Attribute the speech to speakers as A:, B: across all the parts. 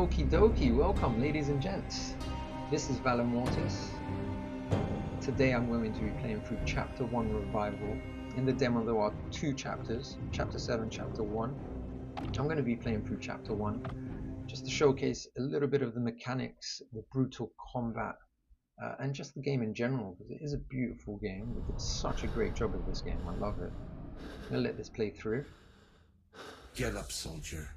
A: Okie dokie, welcome ladies and gents. This is Valor Mortis. Today I'm going to be playing through Chapter 1 Revival. In the demo there are two chapters, Chapter 7, Chapter 1. I'm going to be playing through Chapter 1 just to showcase a little bit of the mechanics, the brutal combat, and just the game in general, because it is a beautiful game. They did such a great job of this game, I love it. I'm going to let this play through.
B: Get up, soldier.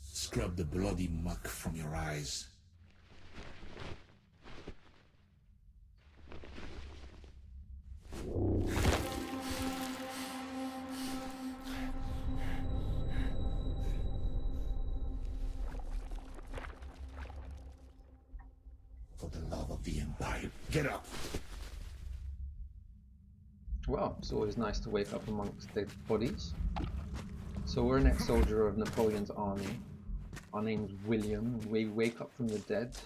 B: Scrub the bloody muck from your eyes. For the love of the Empire, get up!
A: Well, it's always nice to wake up amongst dead bodies. So we're an ex-soldier of Napoleon's army. Our name's William. We wake up from the dead.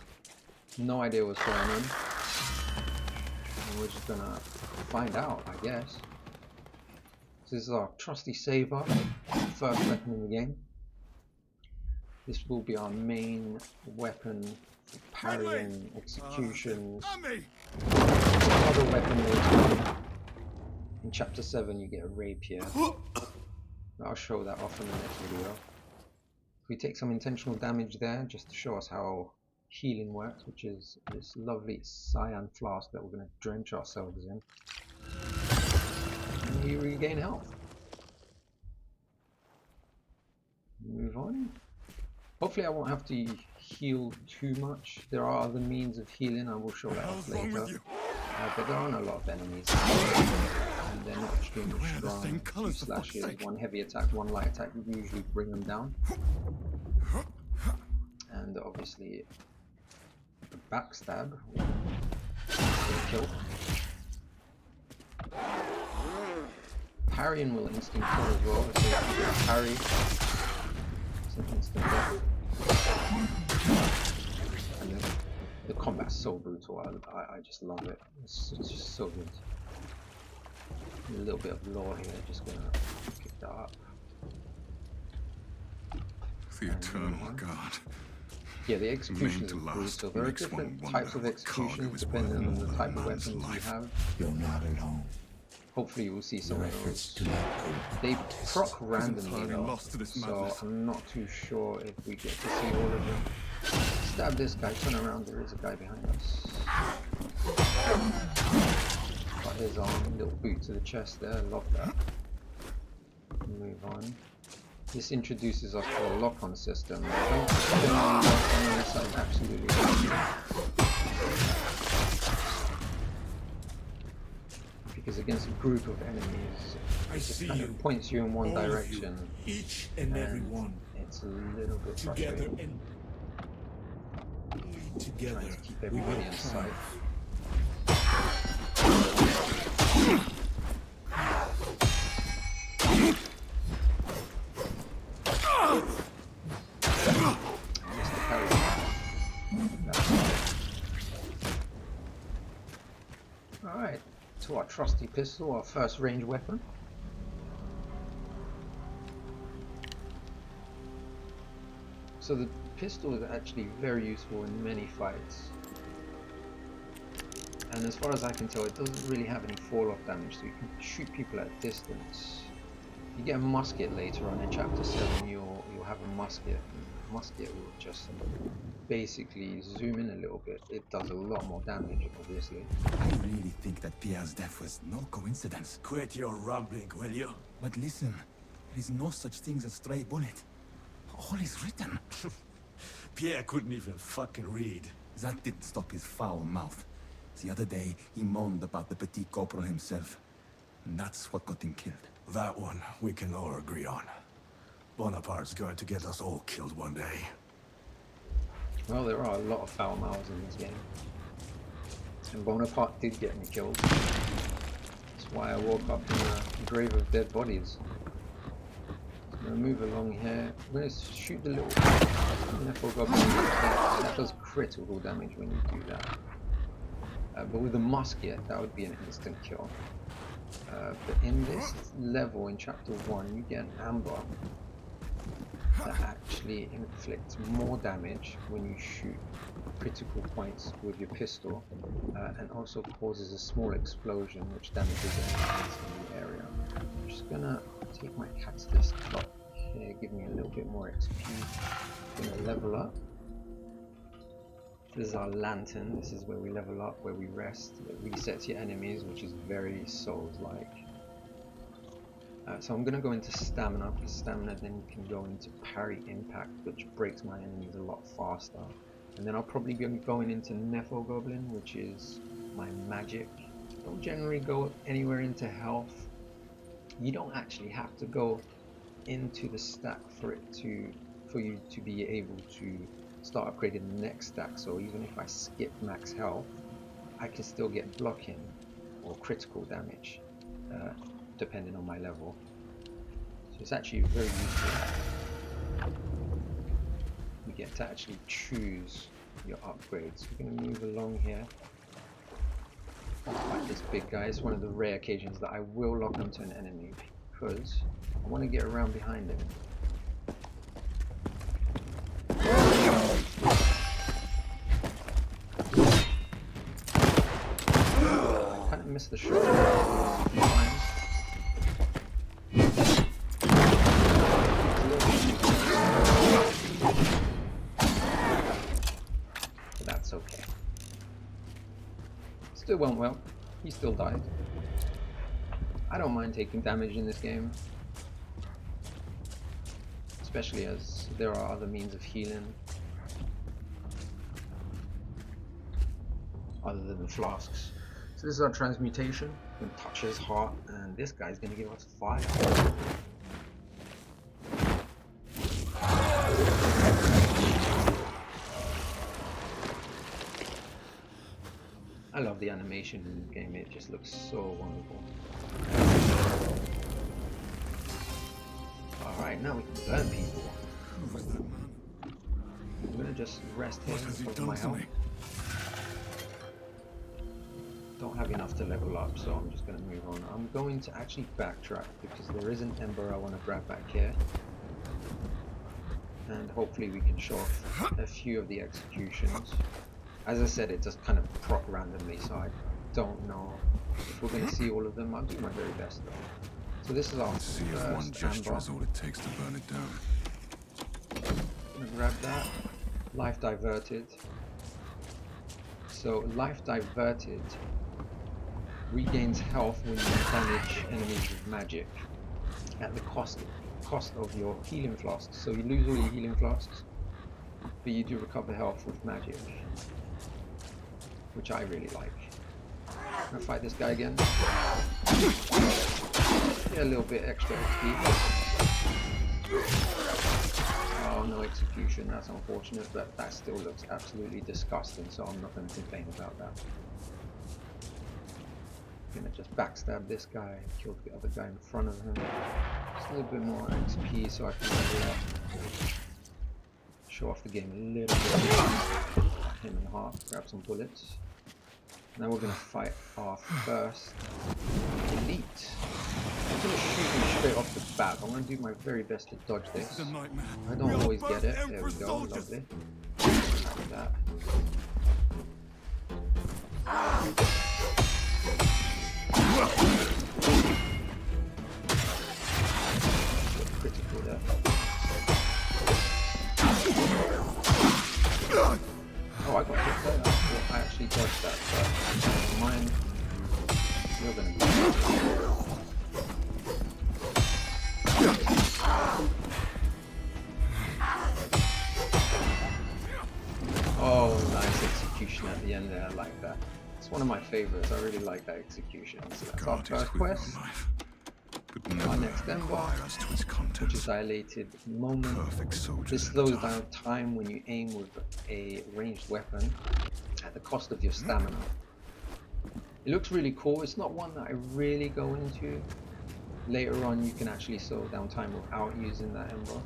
A: No idea what's going on. And we're just gonna find out, I guess. This is our trusty saber, first weapon in the game. This will be our main weapon for parrying, executions. Another weapon later on. In Chapter 7 you get a rapier. I'll show that off in the next video. We take some intentional damage there just to show us how healing works, which is this lovely cyan flask that we're going to drench ourselves in. And we regain health. Move on. Hopefully I won't have to heal too much. There are other means of healing, I will show that off later. But there aren't a lot of enemies. And they're not extremely strong. 2 slashes, 1 heavy attack, 1 light attack would usually bring them down. And obviously a backstab will kill. Parrying will instant kill as well. So if you get a parry, it's an instant death. And the combat's so brutal, I just love it. It's just so good. A little bit of lore here, just gonna pick that up.
C: The Eternal God.
A: Yeah, the executions are brutal. There are different types of executions depending on the type of weapons you have.
B: You're not alone.
A: Hopefully you will see some of those. They proc randomly though, so I'm not too sure if we get to see all of them. Stab this guy, turn around, there is a guy behind us. Got his arm, little boot to the chest there, love that. Move on. This introduces us to a lock-on system. I don't generally lock on unless I absolutely have to. Because against a group of enemies, it just kind of points you in one direction.
B: Each and every one.
A: It's a little bit frustrating.
B: Together,
A: trying to keep everybody in sight. Alright, to our trusty pistol, our first range weapon. So the pistol is actually very useful in many fights. And as far as I can tell, it doesn't really have any fall-off damage, so you can shoot people at distance. You get a musket later on in Chapter 7, you'll have a musket. And the musket will just basically zoom in a little bit. It does a lot more damage, obviously.
D: I really think that Pierre's death was no coincidence.
E: Quit your rambling, will you?
D: But listen, there is no such thing as a stray bullet. All is written.
E: Pierre couldn't even fucking read.
D: That didn't stop his foul mouth. The other day, he moaned about the petit corporal himself. And that's what got him killed.
E: That one we can all agree on. Bonaparte's going to get us all killed one day.
A: Well, there are a lot of foul mouths in this game. And Bonaparte did get me killed. That's why I woke up in a grave of dead bodies. I'm going to move along here. I'm going to shoot the little Nephil goblin. That does critical damage when you do that. But with a musket, that would be an instant kill. But in this level, in Chapter 1, you get an amber. that actually inflicts more damage when you shoot critical points with your pistol, and also causes a small explosion which damages enemies in the area. I'm just gonna take my catalyst clock here, give me a little bit more XP. I'm gonna level up. This is our lantern. This is where we level up, where we rest. It resets your enemies, which is very Souls-like. So I'm going to go into stamina, because stamina then can go into parry impact, which breaks my enemies a lot faster. And then I'll probably be going into Nephil Goblin, which is my magic. Don't generally go anywhere into health. You don't actually have to go into the stack for you to be able to start upgrading the next stack. So even if I skip max health, I can still get blocking or critical damage, depending on my level. So it's actually very useful. You get to actually choose your upgrades. We're going to move along here. I'll fight this big guy. It's one of the rare occasions that I will lock onto an enemy, because I want to get around behind him. I kind of missed the shot. But that's okay. Still went well. He still died. I don't mind taking damage in this game, especially as there are other means of healing other than the flasks. So this is our transmutation. We're going to touch his heart, and this guy's going to give us fire. I love the animation in the game, it just looks so wonderful. Alright, now we can burn people.
C: Who was that man?
A: I'm gonna just rest here
C: What has he
A: over
C: done
A: my
C: to
A: health.
C: me?
A: Don't have enough to level up, so I'm just gonna move on. I'm going to actually backtrack because there is an ember I want to grab back here. And hopefully we can show off a few of the executions. As I said, it just kind of prop randomly, so I don't know if we're going to see all of them. I'll do my very best though. So this is our
C: Let's see if one
A: first
C: gesture
A: amber.
C: is all it takes to burn it down.
A: I'm gonna grab that. Life diverted. So life diverted regains health when you damage enemies with magic at the cost of your healing flasks. So you lose all your healing flasks, but you do recover health with magic, which I really like. I'm gonna fight this guy again. Get a little bit extra XP. Oh, no execution, that's unfortunate, but that still looks absolutely disgusting, so I'm not going to complain about that. I'm going to just backstab this guy, kill the other guy in front of him. Just a little bit more XP so I can level up. Show off the game a little bit. Him in half, grab some bullets. Now we're going to fight our first elite. I'm going to shoot him straight off the bat. I'm going to do my very best to dodge this.
C: It's a nightmare.
A: I don't always get it. There we go, lovely. Like that. Critical there. Oh, I got hit there. Well, I actually dodged that, but never mind. You're gonna be. Oh, nice execution at the end there. I like that. It's one of my favorites. I really like that execution. So that's our
C: God,
A: first
C: it's with your
A: quest.
C: life. But
A: Our
C: never
A: next ember,
C: require us to its
A: which is
C: contents.
A: dilated moment.
C: Perfect soldiers.
A: This
C: in
A: slows
C: time.
A: down time when you aim with a ranged weapon at the cost of your stamina. It looks really cool. It's not one that I really go into. Later on you can actually slow down time without using that ember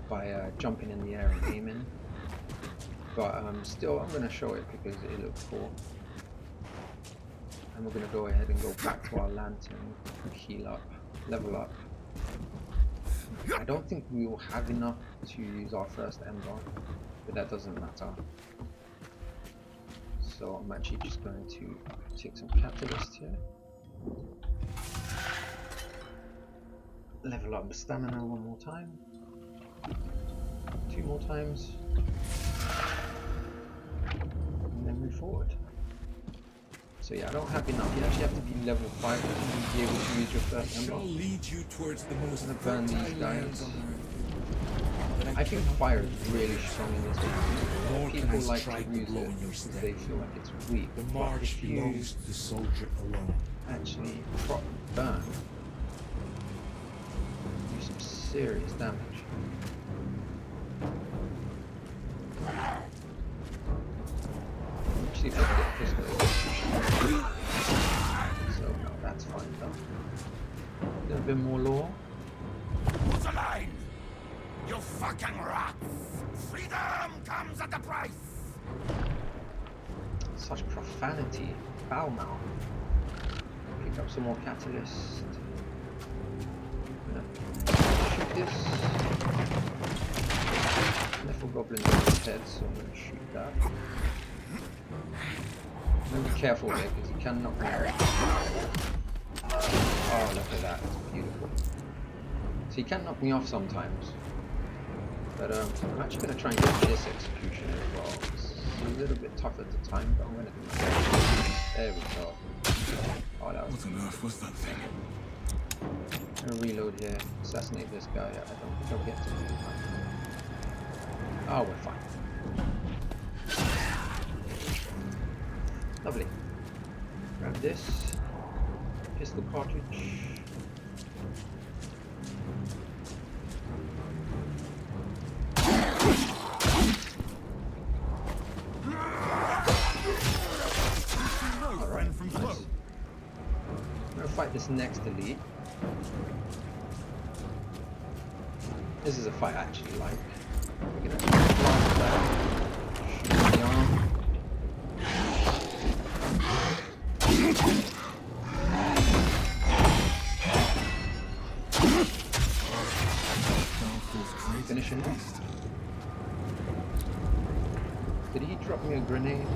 A: by jumping in the air and aiming. But still, I'm going to show it because it looks cool. And we're going to go ahead and go back to our lantern and heal up, level up. I don't think we will have enough to use our first ember, but that doesn't matter. So I'm actually just going to take some catalyst here. Level up the stamina one more time. 2 more times. And then move forward. So yeah, I don't have enough. You actually have to be level 5 to be able to use your first
B: Shall
A: ember.
B: lead you towards the most
A: I'm gonna burn these
B: fertile lands
A: guys.
B: on earth.
A: I think fire is really strong in this game.
B: Nor can
A: People
B: I
A: like to
B: strike the
A: use
B: blow
A: it
B: in your
A: because
B: stead.
A: they feel like it's weak.
B: The
A: But
B: march
A: if you
B: belongs to the soldier alone.
A: actually prop burn, do some serious damage. Actually, if I can get this way. So no, that's fine though. A little bit more lore.
F: Who's the line? You fucking rats! Freedom comes at a price!
A: Such profanity. Foul mouth. Pick up some more catalyst. Shoot this. Little goblin on his head, so I'm going to shoot that. I'm be careful here because you can knock me out. Oh, look at that. It's beautiful. So you can knock me off sometimes. But I'm actually going to try and get this execution as well. It's a little bit tough at the time, but I'm going to do my best. There we go. Oh, that was...
C: What on earth was that thing?
A: I'm going to reload here. Assassinate this guy. I don't think I'll get to him. Oh, we're fine. Lovely. Grab this. Pistol cartridge. Alright, nice. I'm gonna fight this next elite. This is a fight I actually like. We're gonna blast that. Shoot the arm. Finish him off. Did he drop me a grenade?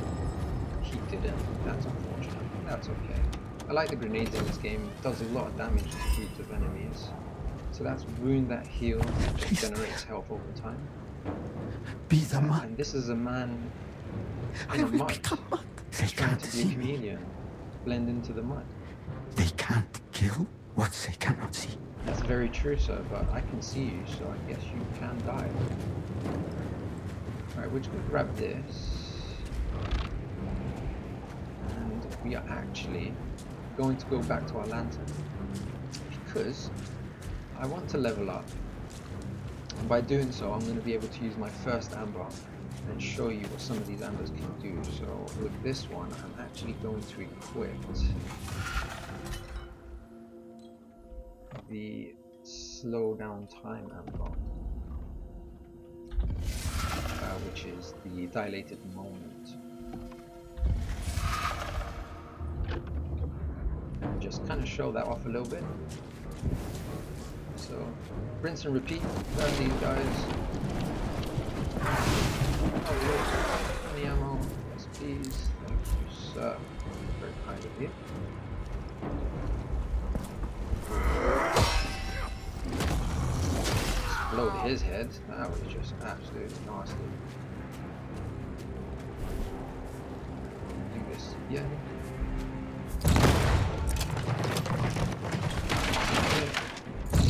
A: He didn't. That's unfortunate. That's okay. I like the grenades in this game. It does a lot of damage to groups of enemies. So that's wound that heals, that generates health over time.
G: Be the mud.
A: And this is a man
G: I
A: in a
G: will
A: mud.
G: become mud. They
A: Trying
G: can't
A: to be a
G: see me.
A: chameleon. Blend into the mud.
G: They can't kill what they cannot see.
A: That's very true, sir, but I can see you, so I guess you can die. Alright, we're just going to grab this. And we are actually going to go back to our lantern. Because I want to level up. And by doing so, I'm going to be able to use my first amber and show you what some of these ambers can do. So with this one, I'm actually going to equip the slow down time amber, which is the dilated moment. And just kind of show that off a little bit. So rinse and repeat. Grab these guys. Oh look, any ammo? Yes please. Thank you, sir. Very kind of you. Explode his head. That was just absolutely nasty. Do this again.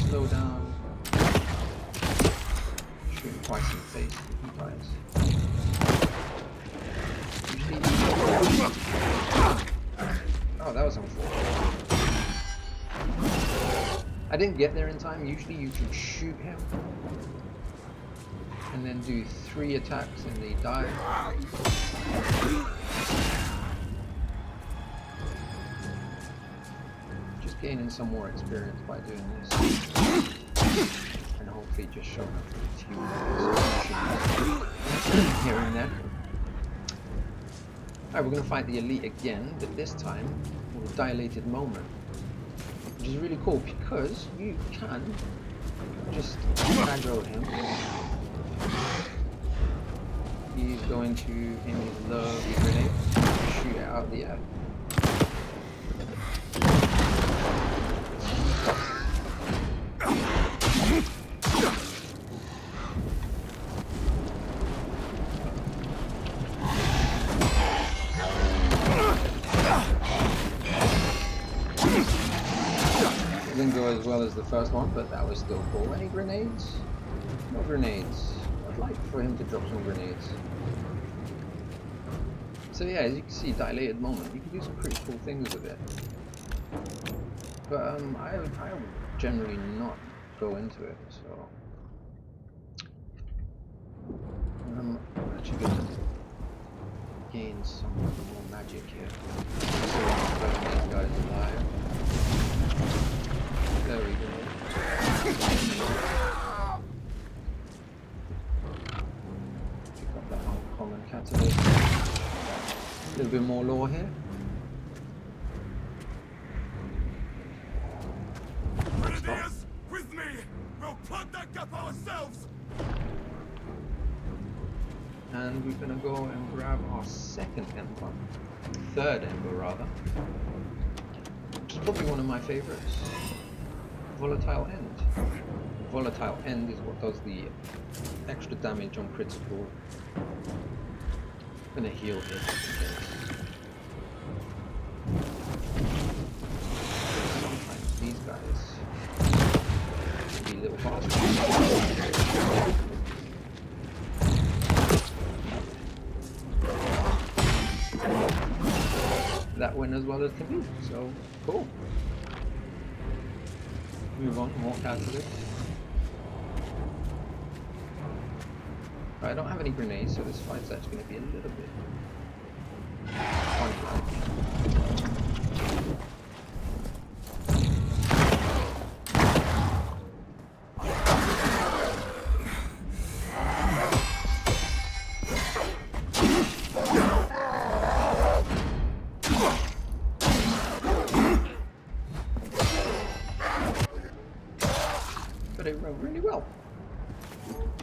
A: Slow down. Shoot him twice in the face if he dies. Oh, that was unfortunate. I didn't get there in time. Usually you can shoot him and then do 3 attacks and they die. Just gaining some more experience by doing this. And hopefully just showing up for a few executions here and there. Alright, we're going to fight the elite again, but this time with a dilated moment. Which is really cool because you can just aggro him. He's going to aim his low grenade, shoot it out of the air. Didn't go as well as the first one, but that was still cool. Any grenades? No grenades. I'd like for him to drop some grenades. So yeah, as you can see, dilated moment. You can do some pretty cool things with it. But I would generally not go into it. So I'm actually gonna gain some more magic here. So I'm burning these guys alive. There we go. Pick up that uncommon catalyst. A little bit more lore here.
F: Grenadiers, with me! We'll plug that gap ourselves!
A: And we're gonna go and grab our second ember. Third ember rather. Which is probably one of my favorites. Volatile End. Volatile End is what does the extra damage on critical. I'm gonna heal here just in case. Sometimes these guys can be a little faster. That went as well as can be, so cool. Move on, more catalyst. I don't have any grenades, so this fight's actually going to be a little bit fun-like. But it went really well.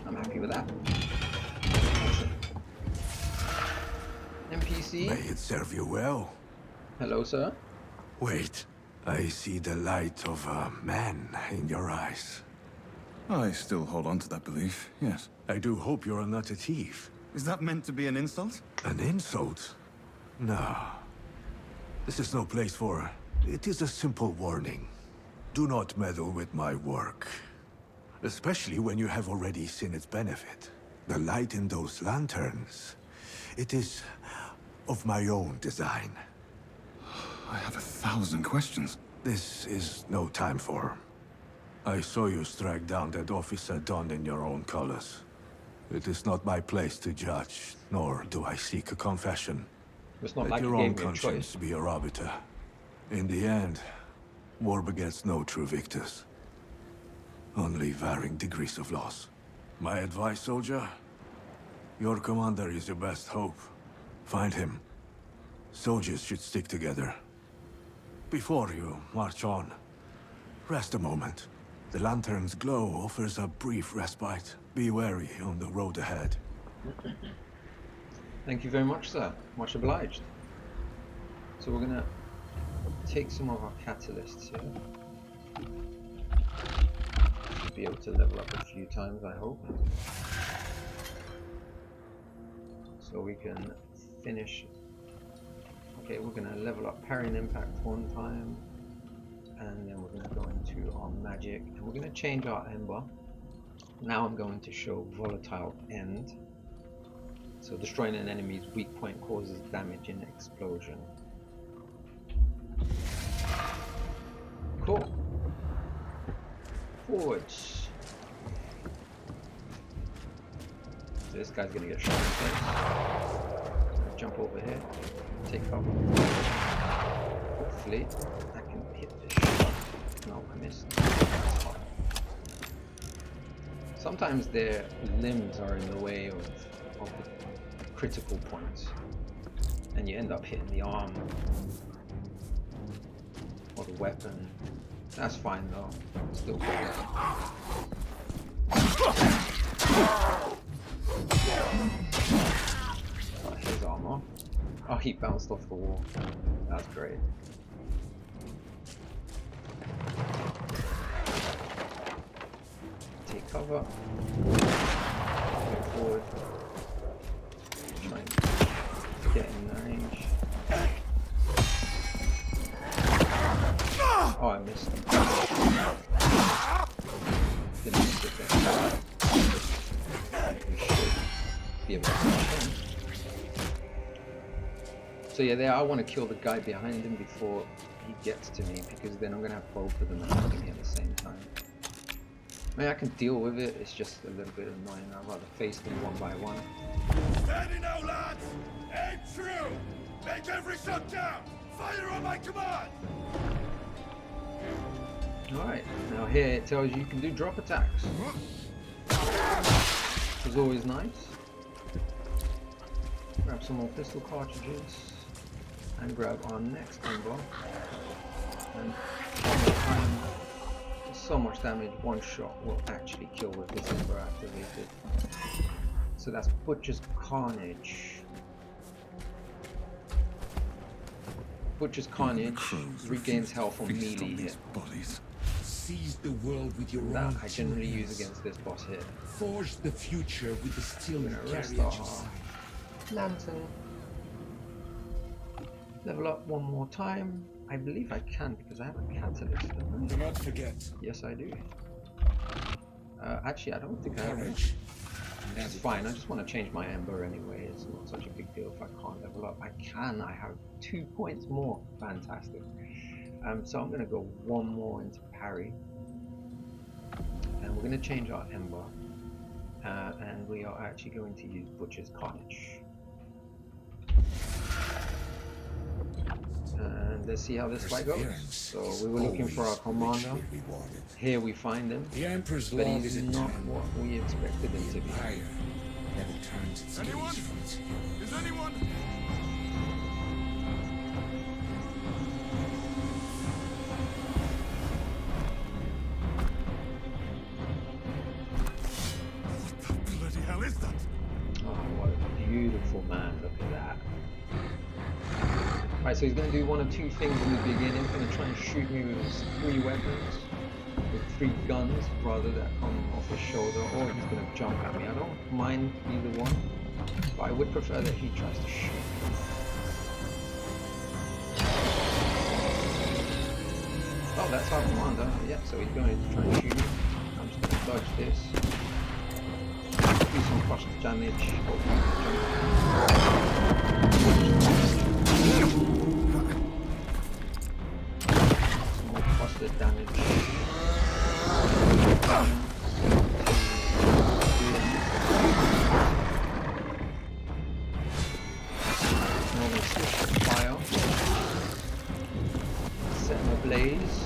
A: I'm happy with that. NPC.
E: May it serve you well.
A: Hello, sir.
E: Wait, I see the light of a man in your eyes.
D: I still hold on to that belief, yes.
E: I do hope you're not a thief.
D: Is that meant to be an insult?
E: An insult? No. This is no place for... It is a simple warning. Do not meddle with my work. Especially when you have already seen its benefit. The light in those lanterns. It is of my own design.
D: I have 1,000 questions.
E: This is no time for... I saw you strike down that officer donned in your own colors. It is not my place to judge, nor do I seek a confession.
A: It's not
E: Let
A: like
E: your
A: you
E: own
A: gave me a
E: conscience
A: choice.
E: be your arbiter. In the end, war begets no true victors. Only varying degrees of loss. My advice, soldier? Your commander is your best hope. Find him. Soldiers should stick together. Before you march on, rest a moment. The lantern's glow offers a brief respite. Be wary on the road ahead.
A: Thank you very much, sir. Much obliged. So we're gonna take some of our catalysts here. Should be able to level up a few times, I hope. So we can finish. Okay, we're gonna level up parrying impact one time, and then we're gonna go into our magic, and we're gonna change our ember. Now I'm going to show volatile end. So destroying an enemy's weak point causes damage in explosion. Cool. Forwards. So this guy's gonna get shot in the face. Jump over here. Take cover. Hopefully I can hit this shot. No, I missed. That's hard. Sometimes their limbs are in the way of the critical points, and you end up hitting the arm or the weapon. That's fine though, still good. His armor. Oh, he bounced off the wall. That's great. Take cover. Move forward. Try and get in range. Oh, I missed. Didn't miss it there. We should be able to catch him. So yeah, there I want to kill the guy behind him before he gets to me, because then I'm going to have both of them attacking me at the same time. I mean, I can deal with it, it's just a little bit annoying. I'd rather face them one by one.
F: Steady now, lads! Aim true! Make every shot count! Fire on my command!
A: Alright, now here it tells you can do drop attacks. Which is always nice. Grab some more pistol cartridges. And grab our next ember. And one more time. So much damage, one shot will actually kill with this ember activated. So that's Butcher's Carnage. Butcher's Carnage regains health on melee hit.
B: Bodies. Seize the world with your
A: That
B: own
A: I generally use
B: hands.
A: against this boss here.
B: Forge the future with the steel
A: I'm
B: you
A: gonna rest
B: carry
A: our
B: at your side.
A: lantern. Level up one more time. I believe I can because I have a catalyst. Don't
B: Do
A: I?
B: not forget,
A: Yes, I do. Actually, I don't think I have it.
B: courage.
A: That's fine. I just want to change my ember anyway. It's not such a big deal if I can't level up. I can. I have 2 points more. Fantastic. So I'm going to go one more into parry. And we're going to change our ember. And we are actually going to use Butcher's Carnage. And let's see how this fight goes. So we were looking for our commander. Here we find him.
B: The Emperor's
A: But
B: love
A: he's
B: is
A: not
B: eternal.
A: what we expected him to be.
B: Empire never turns its
C: Anyone?
B: gaze from its hero.
C: Is anyone? What the bloody hell is that?
A: Oh, what a beautiful man. Look at that. Right, so he's going to do one of two things in the beginning. He's going to try and shoot me with his 3 weapons, with 3 guns, rather that come off his shoulder, or he's going to jump at me. I don't mind either one, but I would prefer that he tries to shoot me. Oh, that's our commander. Yeah, so he's going to try and shoot me. I'm just going to dodge this. Do some crush damage. Some more busted damage. Now I'm going to switch to fire. Set him ablaze.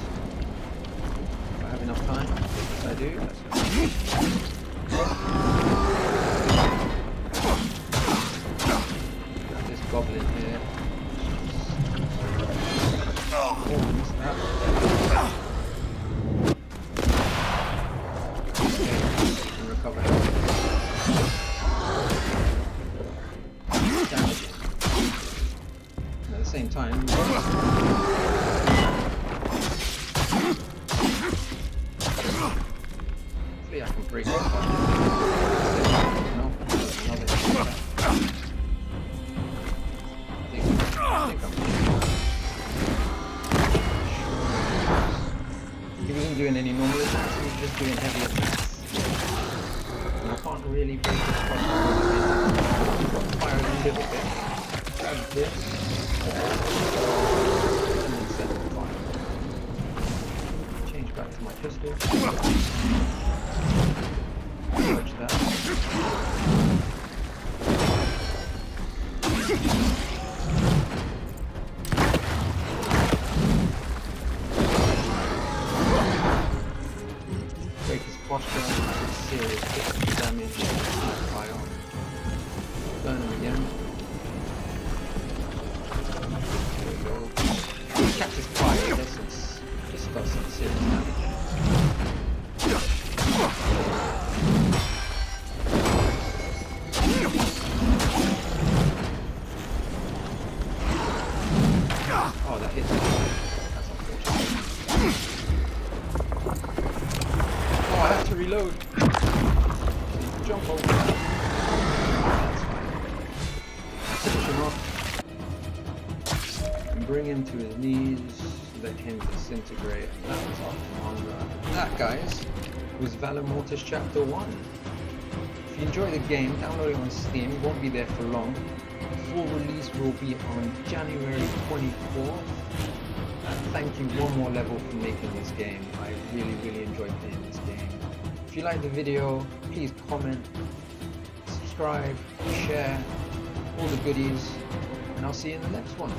A: If I have enough time. Yes, I do. That's got this goblin here. Oh, missed that. Okay, can recover health. Damage. And at the same time, hopefully I can break this one. No, another hit. I think I'm He wasn't doing any normal attacks, he was just doing heavy attacks. And I can't really break this one. Fire a little bit. Grab this. And then set the fire. Change back to my pistol. Dodge that. Break his posture, serious damage, fire. Burn him again. There we go. Catches fire, this does some serious damage. reload. Jump over that. That's fine. Finish him off. And bring him to his knees. Let him disintegrate. And that was our commander. That, guys, was Valor Mortis Chapter 1. If you enjoy the game, download it on Steam. It won't be there for long. Full release will be on January 24th. And thank you one more level for making this game. I really enjoyed playing this game. If you like the video, please comment, subscribe, share, all the goodies, and I'll see you in the next one.